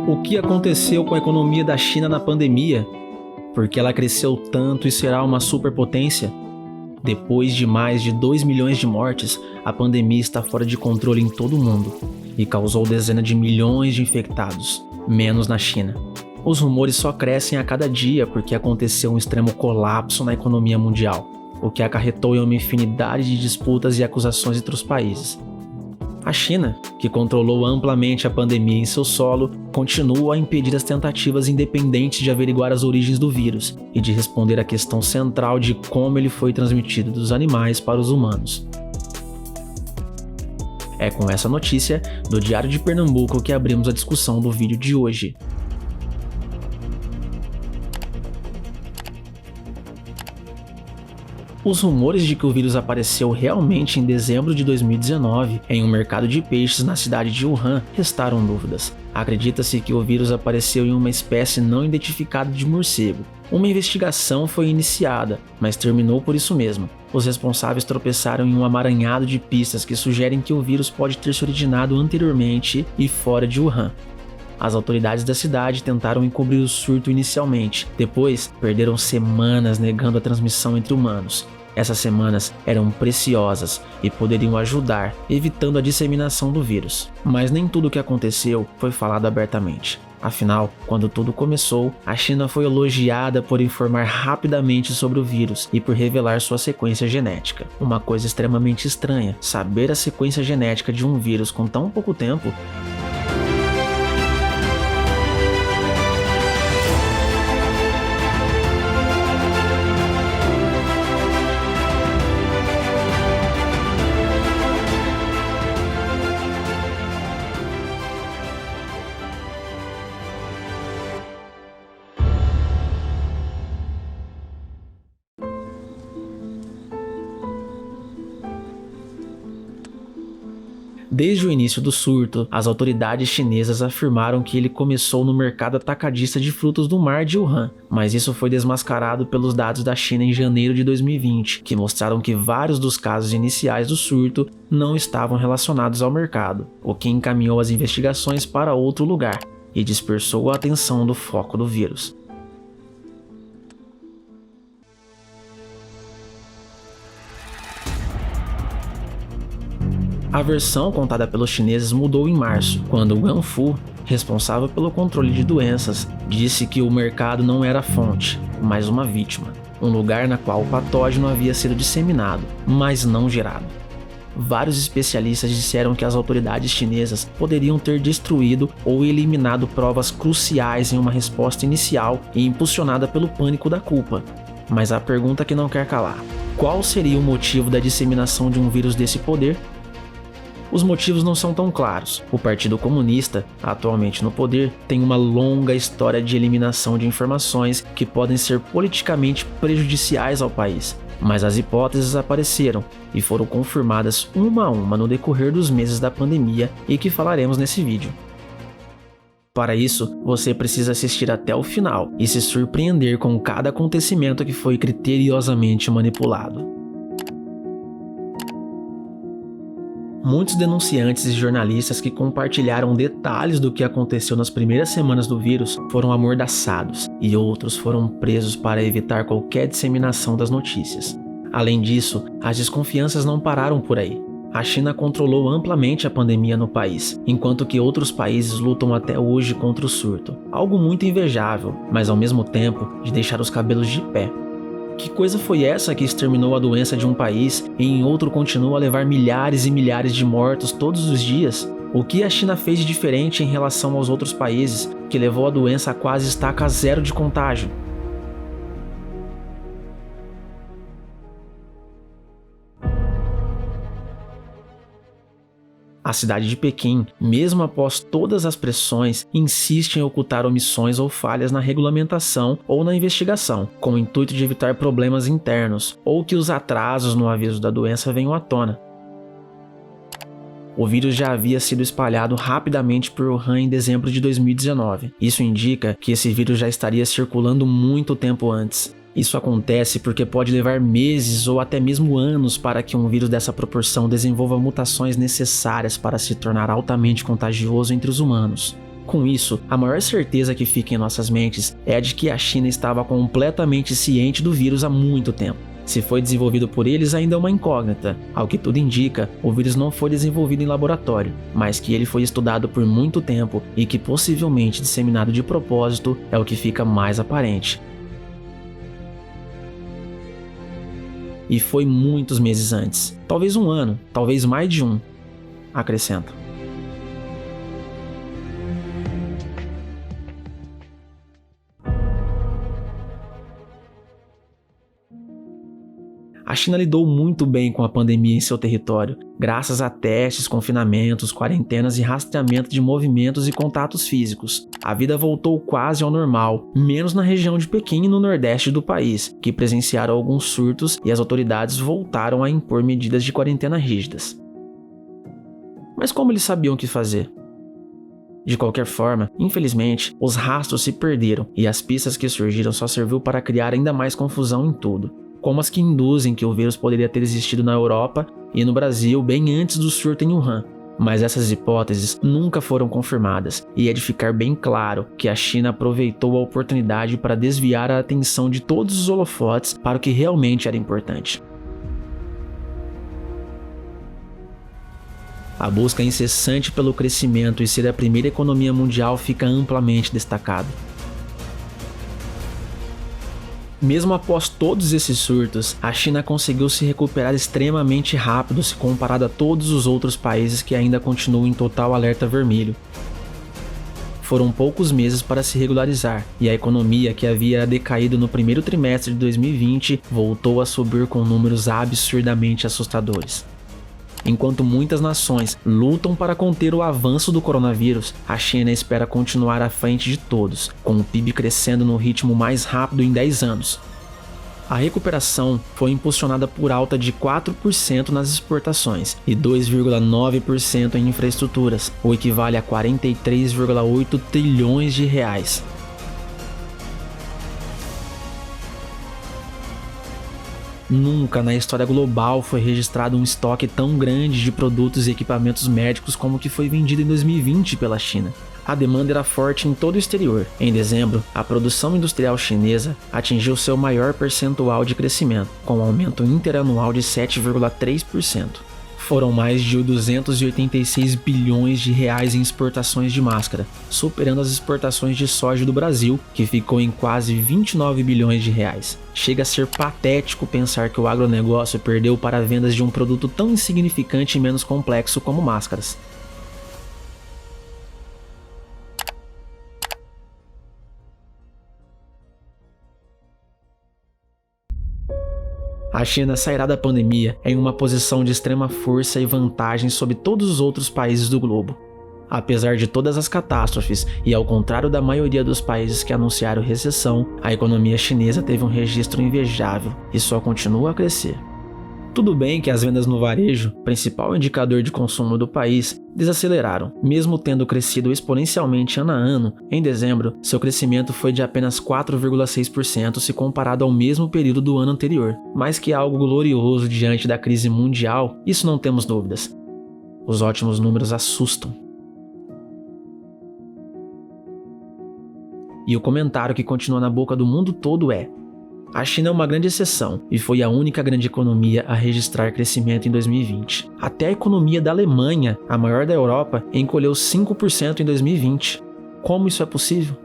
O que aconteceu com a economia da China na pandemia? Por que ela cresceu tanto e será uma superpotência? Depois de mais de 2 milhões de mortes, a pandemia está fora de controle em todo o mundo e causou dezenas de milhões de infectados, menos na China. Os rumores só crescem a cada dia porque aconteceu um extremo colapso na economia mundial, o que acarretou em uma infinidade de disputas e acusações entre os países. A China, que controlou amplamente a pandemia em seu solo, continua a impedir as tentativas independentes de averiguar as origens do vírus e de responder à questão central de como ele foi transmitido dos animais para os humanos. É com essa notícia do Diário de Pernambuco que abrimos a discussão do vídeo de hoje. Os rumores de que o vírus apareceu realmente em dezembro de 2019 em um mercado de peixes na cidade de Wuhan restaram dúvidas. Acredita-se que o vírus apareceu em uma espécie não identificada de morcego. Uma investigação foi iniciada, mas terminou por isso mesmo. Os responsáveis tropeçaram em um amaranhado de pistas que sugerem que o vírus pode ter se originado anteriormente e fora de Wuhan. As autoridades da cidade tentaram encobrir o surto inicialmente, depois perderam semanas negando a transmissão entre humanos. Essas semanas eram preciosas e poderiam ajudar, evitando a disseminação do vírus. Mas nem tudo o que aconteceu foi falado abertamente. Afinal, quando tudo começou, a China foi elogiada por informar rapidamente sobre o vírus e por revelar sua sequência genética. Uma coisa extremamente estranha, saber a sequência genética de um vírus com tão pouco tempo. Desde o início do surto, as autoridades chinesas afirmaram que ele começou no mercado atacadista de frutos do mar de Wuhan, mas isso foi desmascarado pelos dados da China em janeiro de 2020, que mostraram que vários dos casos iniciais do surto não estavam relacionados ao mercado, o que encaminhou as investigações para outro lugar e dispersou a atenção do foco do vírus. A versão contada pelos chineses mudou em março, quando o Ganfu, responsável pelo controle de doenças, disse que o mercado não era a fonte, mas uma vítima, um lugar na qual o patógeno havia sido disseminado, mas não gerado. Vários especialistas disseram que as autoridades chinesas poderiam ter destruído ou eliminado provas cruciais em uma resposta inicial e impulsionada pelo pânico da culpa. Mas a pergunta que não quer calar: qual seria o motivo da disseminação de um vírus desse poder? Os motivos não são tão claros. O Partido Comunista, atualmente no poder, tem uma longa história de eliminação de informações que podem ser politicamente prejudiciais ao país. Mas as hipóteses apareceram e foram confirmadas uma a uma no decorrer dos meses da pandemia e que falaremos nesse vídeo. Para isso, você precisa assistir até o final e se surpreender com cada acontecimento que foi criteriosamente manipulado. Muitos denunciantes e jornalistas que compartilharam detalhes do que aconteceu nas primeiras semanas do vírus foram amordaçados e outros foram presos para evitar qualquer disseminação das notícias. Além disso, as desconfianças não pararam por aí. A China controlou amplamente a pandemia no país, enquanto que outros países lutam até hoje contra o surto. Algo muito invejável, mas ao mesmo tempo de deixar os cabelos de pé. Que coisa foi essa que exterminou a doença de um país e em outro continua a levar milhares e milhares de mortos todos os dias? O que a China fez de diferente em relação aos outros países que levou a doença a quase estaca zero de contágio? A cidade de Pequim, mesmo após todas as pressões, insiste em ocultar omissões ou falhas na regulamentação ou na investigação, com o intuito de evitar problemas internos ou que os atrasos no aviso da doença venham à tona. O vírus já havia sido espalhado rapidamente por Wuhan em dezembro de 2019. Isso indica que esse vírus já estaria circulando muito tempo antes. Isso acontece porque pode levar meses ou até mesmo anos para que um vírus dessa proporção desenvolva mutações necessárias para se tornar altamente contagioso entre os humanos. Com isso, a maior certeza que fica em nossas mentes é a de que a China estava completamente ciente do vírus há muito tempo. Se foi desenvolvido por eles ainda é uma incógnita. Ao que tudo indica, o vírus não foi desenvolvido em laboratório, mas que ele foi estudado por muito tempo e que possivelmente disseminado de propósito é o que fica mais aparente. E foi muitos meses antes, talvez um ano, talvez mais de um, acrescenta. A China lidou muito bem com a pandemia em seu território, graças a testes, confinamentos, quarentenas e rastreamento de movimentos e contatos físicos. A vida voltou quase ao normal, menos na região de Pequim e no nordeste do país, que presenciaram alguns surtos e as autoridades voltaram a impor medidas de quarentena rígidas. Mas como eles sabiam o que fazer? De qualquer forma, infelizmente, os rastros se perderam e as pistas que surgiram só serviu para criar ainda mais confusão em tudo, como as que induzem que o vírus poderia ter existido na Europa e no Brasil bem antes do surto em Wuhan. Mas essas hipóteses nunca foram confirmadas, e é de ficar bem claro que a China aproveitou a oportunidade para desviar a atenção de todos os holofotes para o que realmente era importante. A busca incessante pelo crescimento e ser a primeira economia mundial fica amplamente destacado. Mesmo após todos esses surtos, a China conseguiu se recuperar extremamente rápido se comparado a todos os outros países que ainda continuam em total alerta vermelho. Foram poucos meses para se regularizar, e a economia, que havia decaído no primeiro trimestre de 2020, voltou a subir com números absurdamente assustadores. Enquanto muitas nações lutam para conter o avanço do coronavírus, a China espera continuar à frente de todos, com o PIB crescendo no ritmo mais rápido em 10 anos. A recuperação foi impulsionada por alta de 4% nas exportações e 2,9% em infraestruturas, o equivale a 43,8 trilhões de reais. Nunca na história global foi registrado um estoque tão grande de produtos e equipamentos médicos como o que foi vendido em 2020 pela China. A demanda era forte em todo o exterior. Em dezembro, a produção industrial chinesa atingiu seu maior percentual de crescimento, com um aumento interanual de 7,3%. Foram mais de 286 bilhões de reais em exportações de máscara, superando as exportações de soja do Brasil, que ficou em quase 29 bilhões de reais. Chega a ser patético pensar que o agronegócio perdeu para vendas de um produto tão insignificante e menos complexo como máscaras. A China sairá da pandemia em uma posição de extrema força e vantagem sobre todos os outros países do globo. Apesar de todas as catástrofes e ao contrário da maioria dos países que anunciaram recessão, a economia chinesa teve um registro invejável e só continua a crescer. Tudo bem que as vendas no varejo, principal indicador de consumo do país, desaceleraram. Mesmo tendo crescido exponencialmente ano a ano, em dezembro, seu crescimento foi de apenas 4,6% se comparado ao mesmo período do ano anterior. Mais que algo glorioso diante da crise mundial, isso não temos dúvidas. Os ótimos números assustam. E o comentário que continua na boca do mundo todo é: a China é uma grande exceção e foi a única grande economia a registrar crescimento em 2020. Até a economia da Alemanha, a maior da Europa, encolheu 5% em 2020. Como isso é possível?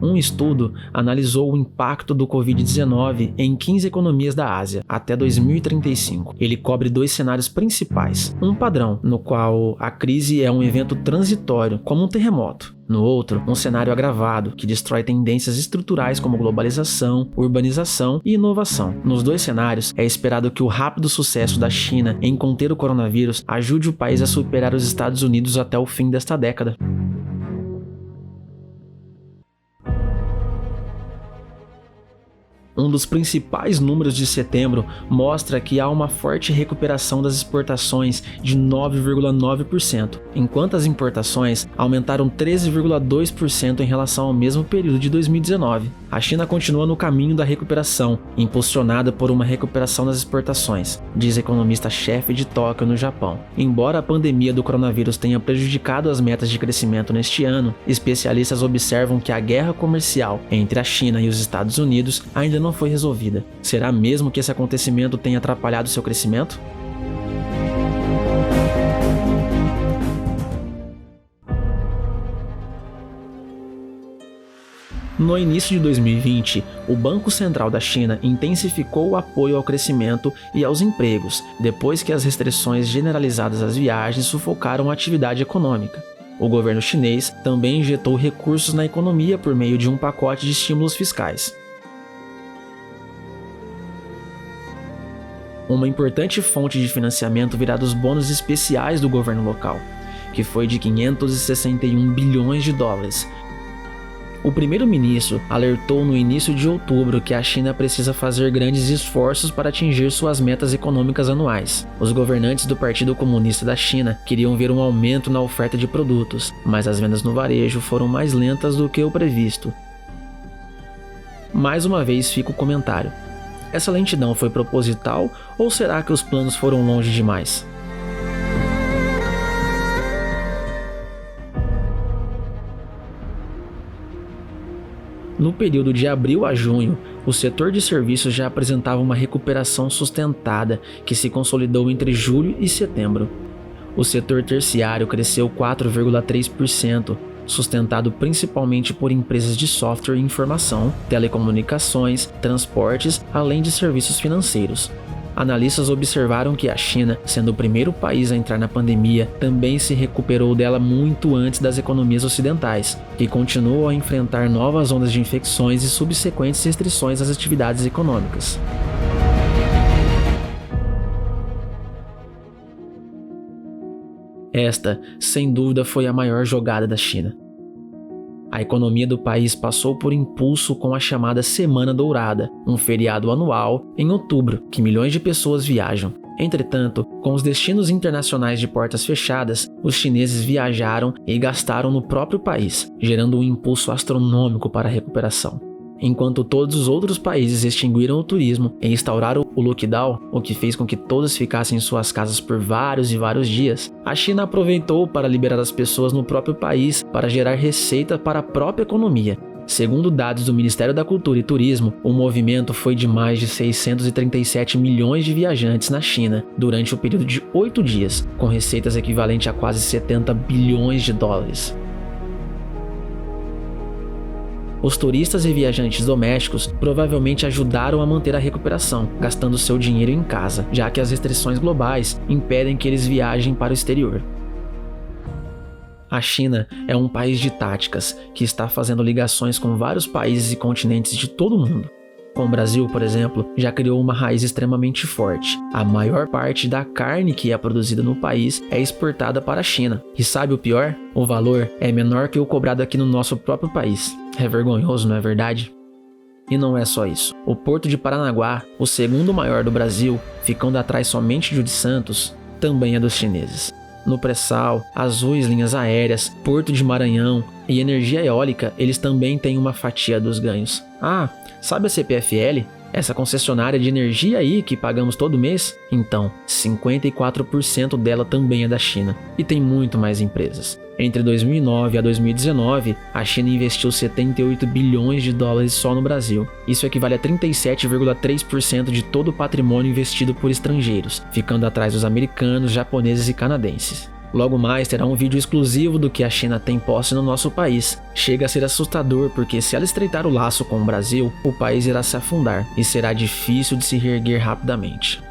Um estudo analisou o impacto do Covid-19 em 15 economias da Ásia até 2035. Ele cobre 2 cenários principais. Um padrão, no qual a crise é um evento transitório, como um terremoto. No outro, um cenário agravado, que destrói tendências estruturais como globalização, urbanização e inovação. Nos 2 cenários, é esperado que o rápido sucesso da China em conter o coronavírus ajude o país a superar os Estados Unidos até o fim desta década. Um dos principais números de setembro mostra que há uma forte recuperação das exportações de 9,9%, enquanto as importações aumentaram 13,2% em relação ao mesmo período de 2019. A China continua no caminho da recuperação, impulsionada por uma recuperação das exportações, diz economista-chefe de Tóquio, no Japão. Embora a pandemia do coronavírus tenha prejudicado as metas de crescimento neste ano, especialistas observam que a guerra comercial entre a China e os Estados Unidos ainda não foi resolvida. Será mesmo que esse acontecimento tenha atrapalhado seu crescimento? No início de 2020, o Banco Central da China intensificou o apoio ao crescimento e aos empregos, depois que as restrições generalizadas às viagens sufocaram a atividade econômica. O governo chinês também injetou recursos na economia por meio de um pacote de estímulos fiscais. Uma importante fonte de financiamento virá dos bônus especiais do governo local, que foi de 561 bilhões de dólares. O primeiro-ministro alertou no início de outubro que a China precisa fazer grandes esforços para atingir suas metas econômicas anuais. Os governantes do Partido Comunista da China queriam ver um aumento na oferta de produtos, mas as vendas no varejo foram mais lentas do que o previsto. Mais uma vez fica o comentário: essa lentidão foi proposital ou será que os planos foram longe demais? No período de abril a junho, o setor de serviços já apresentava uma recuperação sustentada que se consolidou entre julho e setembro. O setor terciário cresceu 4,3%, sustentado principalmente por empresas de software e informação, telecomunicações, transportes, além de serviços financeiros. Analistas observaram que a China, sendo o primeiro país a entrar na pandemia, também se recuperou dela muito antes das economias ocidentais, que continuam a enfrentar novas ondas de infecções e subsequentes restrições às atividades econômicas. Esta, sem dúvida, foi a maior jogada da China. A economia do país passou por impulso com a chamada Semana Dourada, um feriado anual em outubro, que milhões de pessoas viajam. Entretanto, com os destinos internacionais de portas fechadas, os chineses viajaram e gastaram no próprio país, gerando um impulso astronômico para a recuperação. Enquanto todos os outros países extinguiram o turismo e instauraram o lockdown, o que fez com que todos ficassem em suas casas por vários e vários dias, a China aproveitou para liberar as pessoas no próprio país para gerar receita para a própria economia. Segundo dados do Ministério da Cultura e Turismo, o movimento foi de mais de 637 milhões de viajantes na China durante o período de 8 dias, com receitas equivalentes a quase 70 bilhões de dólares. Os turistas e viajantes domésticos provavelmente ajudaram a manter a recuperação, gastando seu dinheiro em casa, já que as restrições globais impedem que eles viajem para o exterior. A China é um país de táticas, que está fazendo ligações com vários países e continentes de todo o mundo. Com o Brasil, por exemplo, já criou uma raiz extremamente forte. A maior parte da carne que é produzida no país é exportada para a China. E sabe o pior? O valor é menor que o cobrado aqui no nosso próprio país. É vergonhoso, não é verdade? E não é só isso. O Porto de Paranaguá, o segundo maior do Brasil, ficando atrás somente de Santos, também é dos chineses. No pré-sal, Azuis linhas aéreas, Porto de Maranhão e energia eólica, eles também têm uma fatia dos ganhos. Ah, sabe a CPFL? Essa concessionária de energia aí que pagamos todo mês? Então, 54% dela também é da China. E tem muito mais empresas. Entre 2009 a 2019, a China investiu 78 bilhões de dólares só no Brasil. Isso equivale a 37,3% de todo o patrimônio investido por estrangeiros, ficando atrás dos americanos, japoneses e canadenses. Logo mais terá um vídeo exclusivo do que a China tem posse no nosso país. Chega a ser assustador porque se ela estreitar o laço com o Brasil, o país irá se afundar e será difícil de se reerguer rapidamente.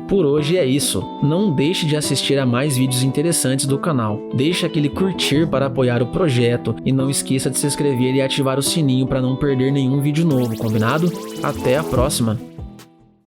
Por hoje é isso. Não deixe de assistir a mais vídeos interessantes do canal. Deixe aquele curtir para apoiar o projeto e não esqueça de se inscrever e ativar o sininho para não perder nenhum vídeo novo, combinado? Até a próxima!